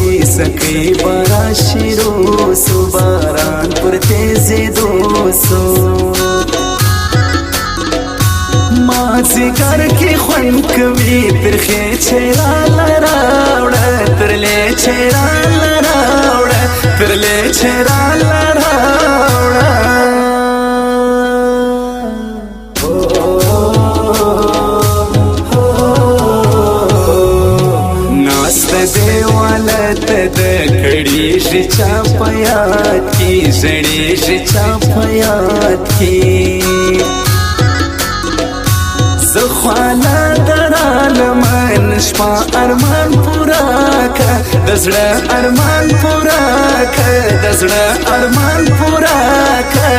کی سکی بارا شروع سو باران پر تیزی دوسو مازیګر کې خوند کوي ترخې چې راوړه ترلې چې راوړه ترلې چې راوړه ناست دیوالت د کړي شي چا په یاد کې زړې شي چا په یاد کې زخوانا درالم نشپا ارمان پورا که دزړه ارمان پورا که دزړه ارمان پورا که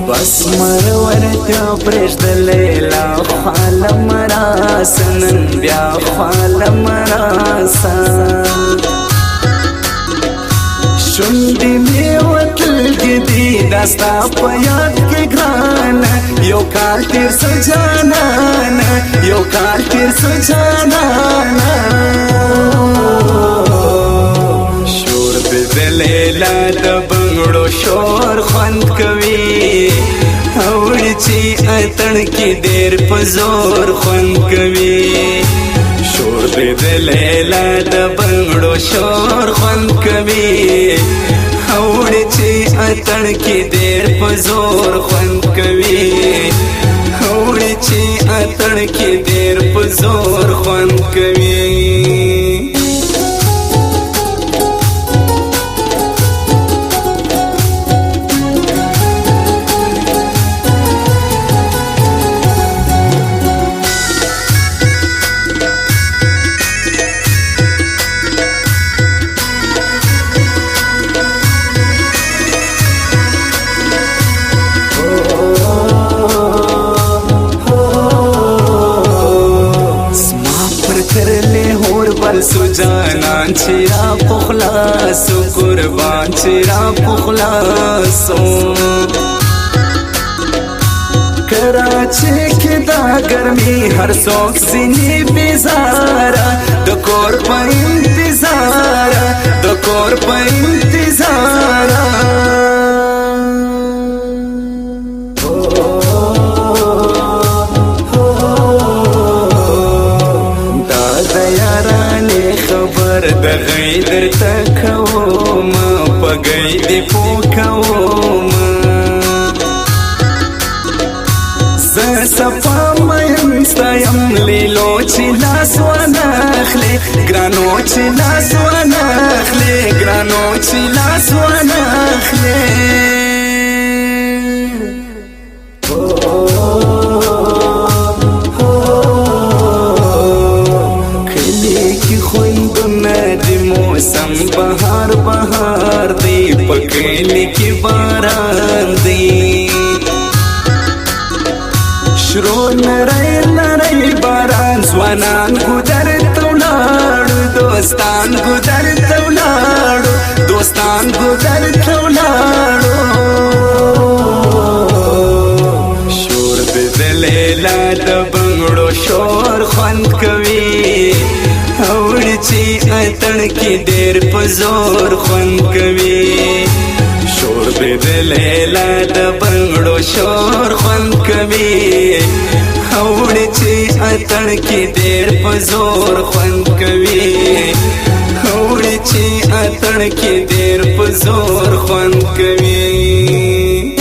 بس مرورتیا پرېږدلې لا خالم راسه نن بیا خالم راسه شونډې مې وتلګې دي دا ستا په یاد کې ګرانه یو کال تېر سو جانانه یو کال تېر سو جانانه شور د لیلا د بنګړو شور خوند کوي اوړي چې اتڼ کې ډېر په زور خوند کوي شور د لیلا د بنګړو شور خوند کوي اوړي چې اتڼ کې ډېر په زور خوند کوي اوړي چې اتڼ کې ډېر په زور خوند کوي سو جانان چرا پخلاصو قربان چرا پخلاصو کراچی کی دا گرمی ہر سوک زینی بیزارا دو کور پا انتظارا دو کور پا انتظارا د غیدر تکوم په غید پوکوم ز صفا مې ستایم لیلو چې لاس ونخلې ګرانو چې لاس ونخلې ګرانو چې لاس ونخلې موسم بهار بهار دی پکلی کی باران دی شرو نری نری باران ځوانان ګودر تولاړو دوستان ګودر تولاړو دوستان ګودر تولاړو شور د لیلا د بنګړو شور خوند کوي اوړي چې اتڼ کې ډېر په زور خوند کوي شور د لیلا د بنګړو شور خوند کوي اوړي چې اتڼ کې ډېر په زور خوند کوي اوړي چې اتڼ کې ډېر په زور خوند کوي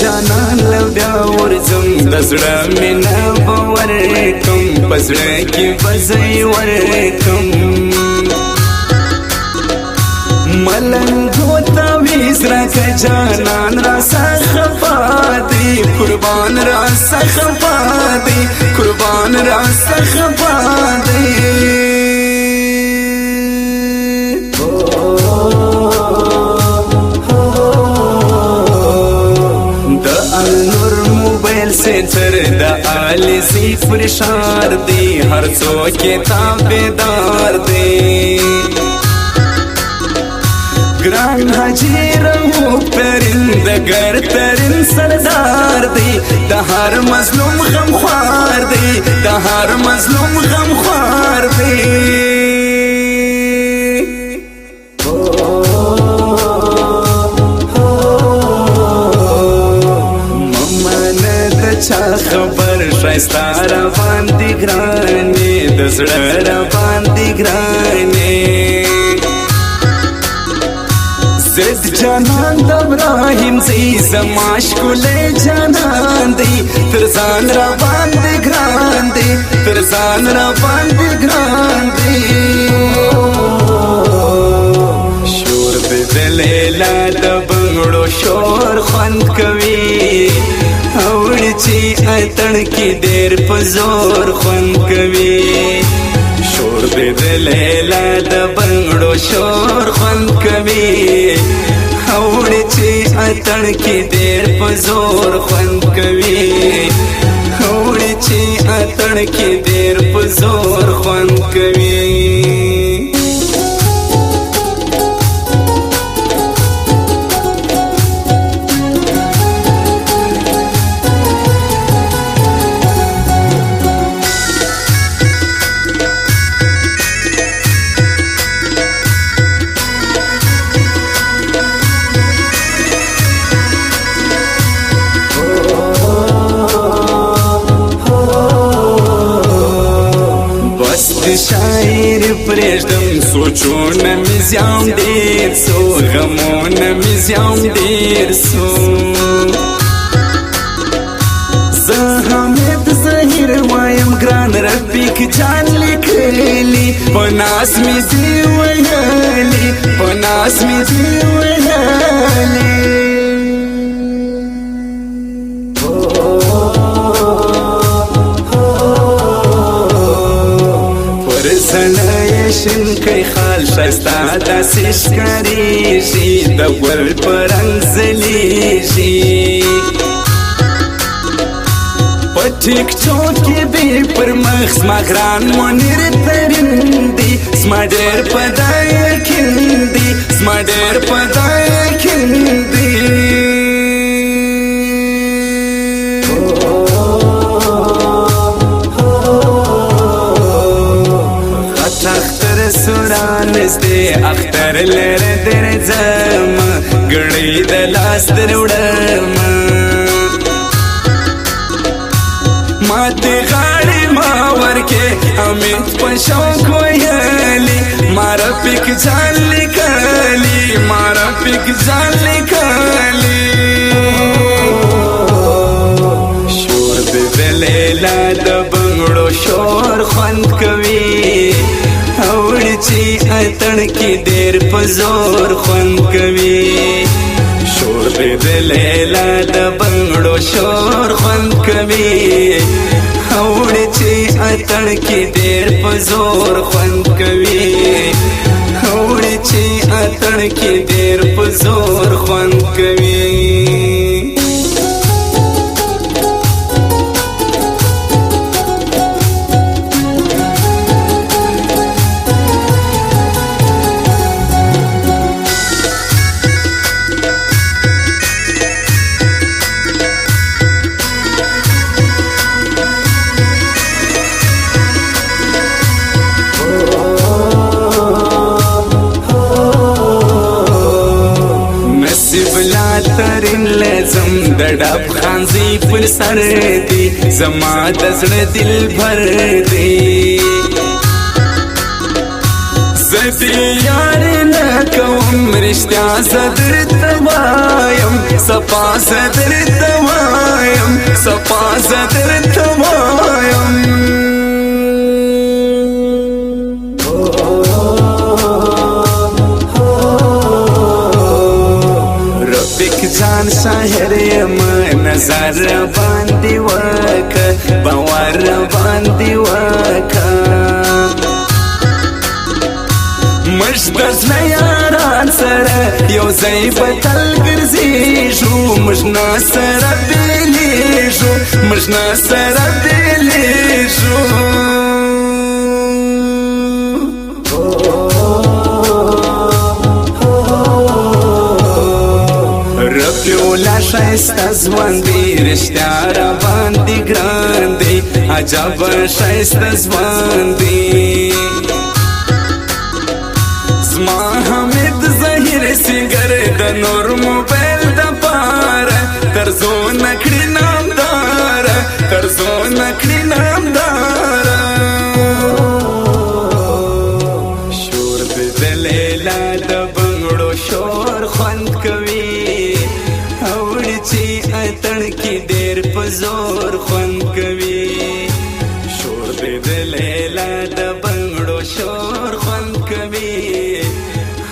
جانان لو بیا ورځم د زړه مینه به ورکم په زړه کې به ځای ورکم ملنګو ته ویز راکه جانان را څخه خفا دی قربان را څخه خفا دی قربان ځوان را څخه باندې سنتر دا آلی سی فرشار دی ہر څوک تابعدار دی گران حاجی رہو پرندگر ترین سردار دی دا ہر مظلوم غمخوار دی دا ہر مظلوم غمخوار دی خبر شایستا را باندې ګرانې د زړه را باندې ګرانې زد جانان د ابراهیم زی زما ښکلی جانان دی تر ځان را باندې ګران دی تر ځان را باندې ګران دی شور د لیلا د بنګړو شور خوند کوي اوړي چې اتڼ کې ډېر په زور خوند کوي شور دې د لیلا د بنګړو شور خوند کوي اوړي چې اتڼ کې ډېر په زور خوند کوي اوړي چې اتڼ کې ډېر په زور خوند کوي شاعر پرېږدم سوچونه مې زیام ډېر سو غمونه مې زیام ډېر سو زه حامد ظاهر وایم ګران رفیق جان لیکلی په ناز مې دې ویلي په ناز مې دې ویلي شین کئی خال شایستا داسې ښکاریږي د ګل په رنګ ځلیږي په ټیک ټاک کې بې پر مخ زما ګران منیر ترین دی زما ډېر په دا یقین دی زما ډېر په دا یقین دی سورانسته اختر لره درځم ګړې د لاس دروړم ماته غاړې ما ورکه امید په شوق ویلي مارا پک ځان لیکلی مارا پک ځان لیکلی شور د لیلا د بنګړو شور خوند کوي اوړي چې اتڼ کې ډېر په زور خوند کوي شور دې د لیلا د بنګړو شور خوند کوي اوړي چې اتڼ کې ډېر په زور خوند کوي اوړي چې اتڼ کې ډېر په زور خوند کوي ترین لازم د ډب خانزي پر سر دی زما د زړه دل بھر دی زدی یار نه کوم رشتیا زدر توایم صفا زدر توایم صفا زدر توایم جان شاعر یم نظر باندې وک باور باندې وکا مشدز نه یاران سره یو ځای په تل ګرځېږو موږ نه سره بېلېږو موږ نه سره بېلېږو رفیولا ښایسته ځوان دی رښتیا را باندې ګران دی عجبه ښایسته ځوان دی زما حمید ظاهر سینګر د نور موبایل د پاره ترزو نکړي نامداره ترزو نکړي نامداره شور د لیلا د بنګړو شور خوند کوي اوړي چې اتڼ کې ډېر په زور خوند کوي شور د لیلا د بنګړو شور خوند کوي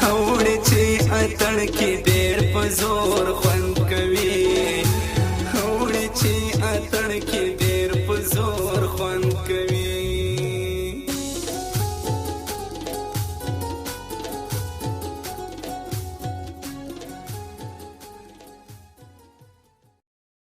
اوړي چې اتڼ کې ډېر په زور خوند کوي اوړي چې اتڼ کې ډېر په زور